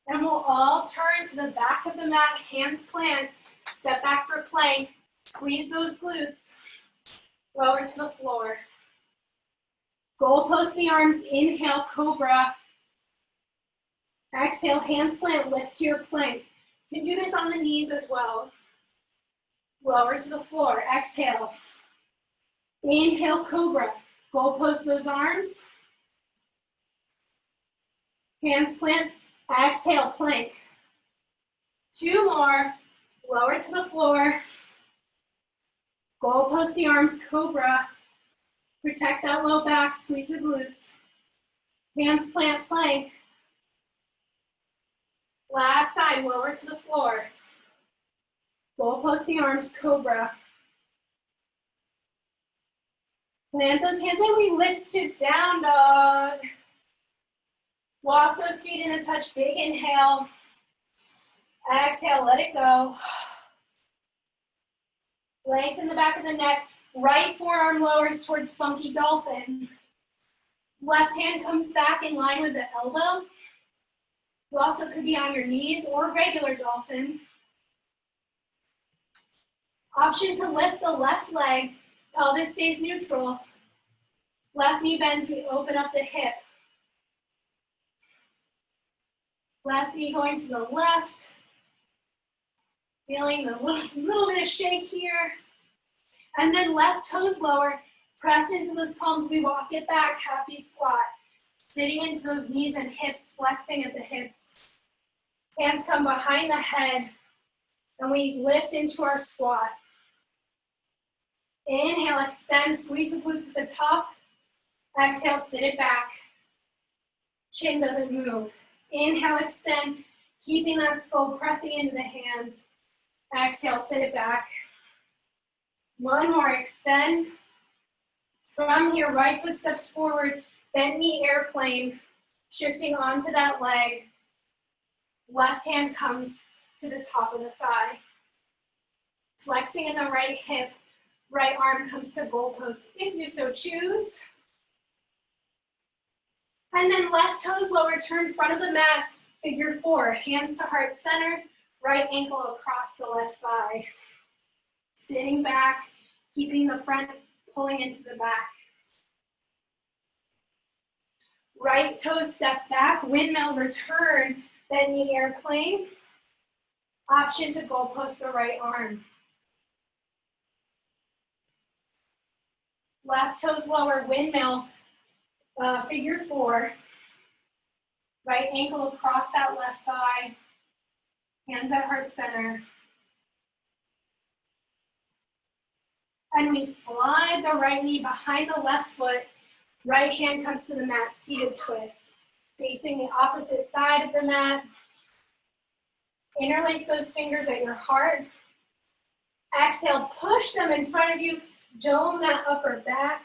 B: And we'll all turn to the back of the mat, hands plant, step back for plank, squeeze those glutes, lower to the floor. Goalpost the arms, inhale, cobra. Exhale, hands plant, lift to your plank. You can do this on the knees as well. Lower to the floor, exhale. Inhale, cobra. Goalpost those arms. Hands plant, exhale, plank. Two more, lower to the floor. Goalpost the arms, cobra. Protect that low back, squeeze the glutes. Hands plant, plank. Last side, lower to the floor. Goalpost the arms, cobra. Plant those hands and we lift it down dog. Walk those feet in a touch, big inhale. Exhale, let it go. Lengthen the back of the neck. Right forearm lowers towards funky dolphin. Left hand comes back in line with the elbow. You also could be on your knees or regular dolphin. Option to lift the left leg. Pelvis stays neutral. Left knee bends, we open up the hip. Left knee going to the left. Feeling a little bit of shake here. And then left toes lower. Press into those palms, we walk it back, happy squat. Sitting into those knees and hips, flexing at the hips. Hands come behind the head, and we lift into our squat. Inhale, extend, squeeze the glutes at the top. Exhale, sit it back. Chin doesn't move. Inhale, extend. Keeping that skull pressing into the hands. Exhale, sit it back. One more, extend. From here, right foot steps forward, bent knee airplane, shifting onto that leg. Left hand comes to the top of the thigh. Flexing in the right hip, right arm comes to goalpost if you so choose. And then left toes lower, turn front of the mat, figure four, hands to heart center, right ankle across the left thigh. Sitting back, keeping the front pulling into the back. Right toes step back, windmill return, bend knee airplane. Option to goalpost the right arm. Left toes lower, windmill, figure four. Right ankle across that left thigh. Hands at heart center. And we slide the right knee behind the left foot. Right hand comes to the mat, seated twist. Facing the opposite side of the mat. Interlace those fingers at your heart. Exhale, push them in front of you. Dome that upper back.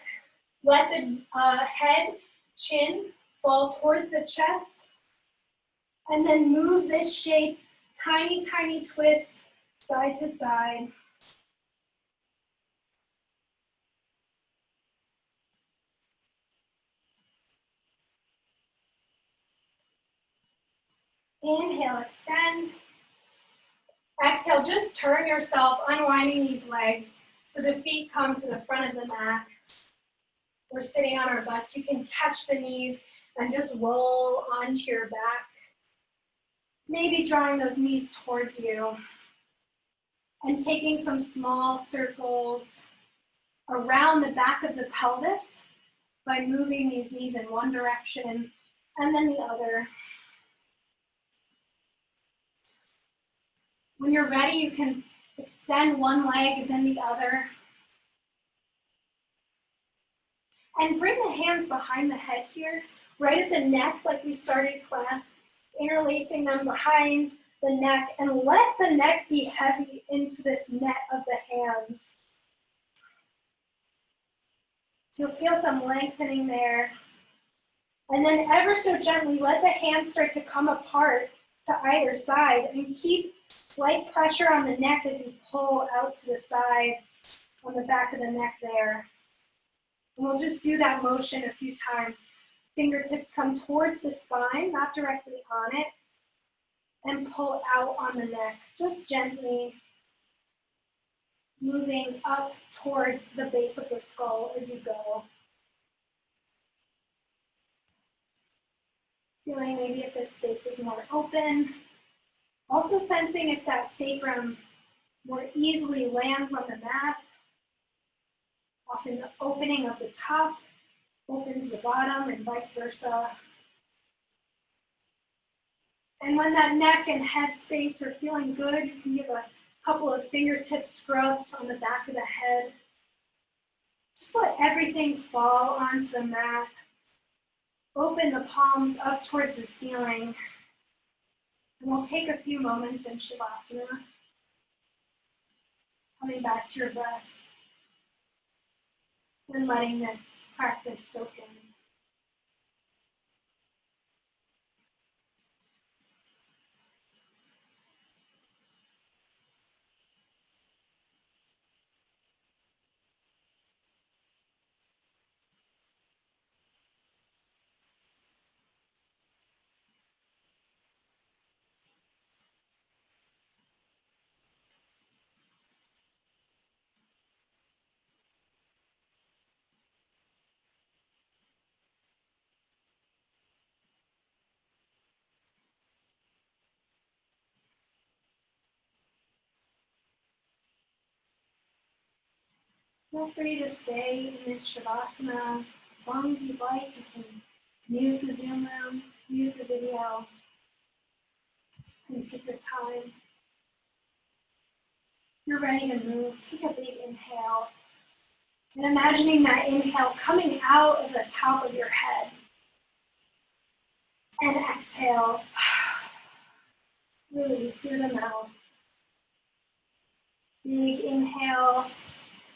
B: Let the head, chin fall towards the chest. And then move this shape, tiny, tiny twists, side to side. Inhale, extend. Exhale, just turn yourself, unwinding these legs so the feet come to the front of the mat. We're sitting on our butts. You can catch the knees and just roll onto your back. Maybe drawing those knees towards you. And taking some small circles around the back of the pelvis by moving these knees in one direction and then the other. When you're ready, you can extend one leg and then the other. And bring the hands behind the head here, right at the neck like we started class, interlacing them behind the neck, and let the neck be heavy into this net of the hands. So you'll feel some lengthening there. And then ever so gently, let the hands start to come apart to either side, and keep slight pressure on the neck as you pull out to the sides on the back of the neck there. And we'll just do that motion a few times. Fingertips come towards the spine, not directly on it, and pull out on the neck, just gently moving up towards the base of the skull as you go. Feeling maybe if this space is more open. Also sensing if that sacrum more easily lands on the mat. Often the opening of the top opens the bottom and vice versa. And when that neck and head space are feeling good, you can give a couple of fingertip scrubs on the back of the head. Just let everything fall onto the mat. Open the palms up towards the ceiling. And we'll take a few moments in Shavasana. Coming back to your breath. And letting this practice soak in. Feel free to stay in this Shavasana as long as you'd like. You can mute the Zoom room, mute the video, and take your time. If you're ready to move, take a big inhale. And imagining that inhale coming out of the top of your head. And exhale. Release through the mouth. Big inhale.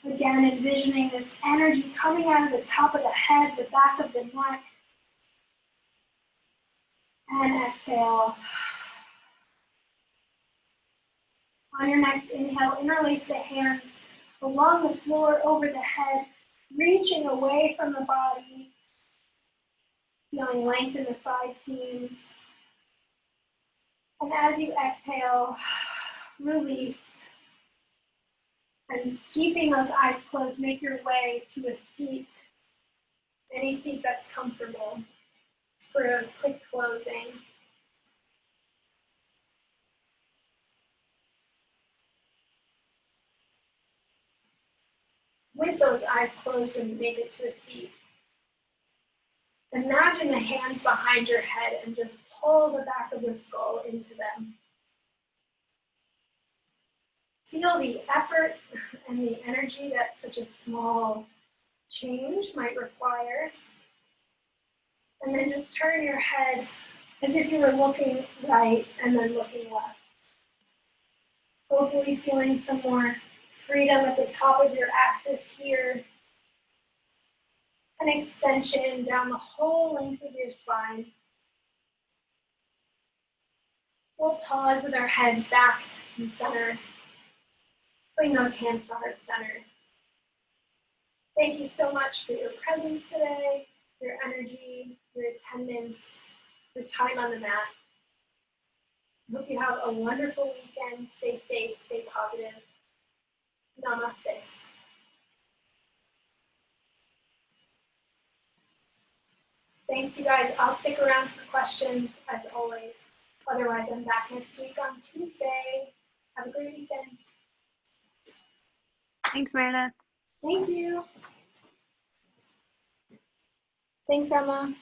B: Again, envisioning this energy coming out of the top of the head, the back of the neck. And exhale. On your next inhale, interlace the hands along the floor, over the head, reaching away from the body. Feeling length in the side seams. And as you exhale, release. And keeping those eyes closed, make your way to a seat, any seat that's comfortable for a quick closing. With those eyes closed when you make it to a seat, imagine the hands behind your head and just pull the back of the skull into them. Feel the effort and the energy that such a small change might require. And then just turn your head as if you were looking right and then looking left. Hopefully feeling some more freedom at the top of your axis here. An extension down the whole length of your spine. We'll pause with our heads back and centered. Bring those hands to heart center. Thank you so much for your presence today, your energy, your attendance, your time on the mat. I hope you have a wonderful weekend. Stay safe, stay positive. Namaste. Thanks, you guys. I'll stick around for questions as always. Otherwise, I'm back next week on Tuesday. Have a great weekend.
C: Thanks, Meredith.
B: Thank you. Thanks, Emma.